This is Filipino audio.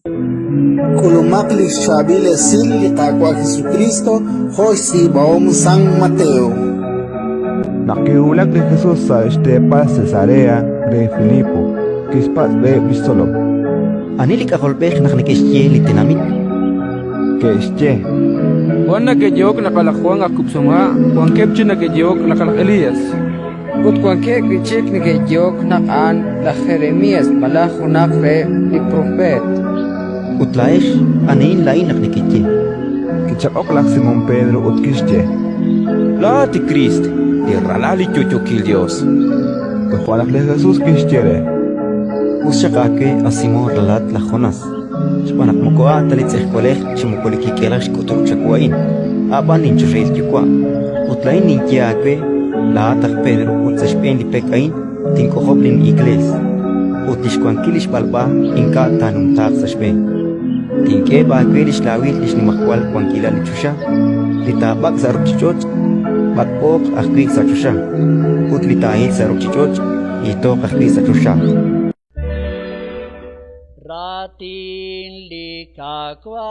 Kulumakli Shabile Sil Kakwa Jesucristo Hosi Baom San Mateo. Nakiulag de Jesús sa Estepa Cesarea de Filipo, Kispas de Bistolo, Anilik akolpech naknikisye litinamit. que Juan na kejok nakalakuang akupsunga, Juan kepchi na kejok nakalak Elias. Kut kuanke kichik ni kejok nakan la Jeremías malajo nakre li prophet. Utlaesh anin lain naknikitye. Kichakok Simón Pedro ut Kische, La ti Christ, di ralali chuchukil Dios. Juan de Jesús Kischere, Ushakake asimo ralat la Jonas. Spanak mokoa talitzeh kolech chimokolikikelash kutok chakwain. Aban ninchurreil chukwa. Utlain ninkiakwe la atak Pedro utzashpen li pekain tinkohoblin igles. Utlishkuankilish balba inka tanum taksashpen. Tinke ba kwelish lawil lish ni makwal kwankila lichusha. Litabak sarukchichoch. Bakpok akwik sa chusha. Utlitahil sarukchichoch. Ito akwik sa chusha. Ratin likakwa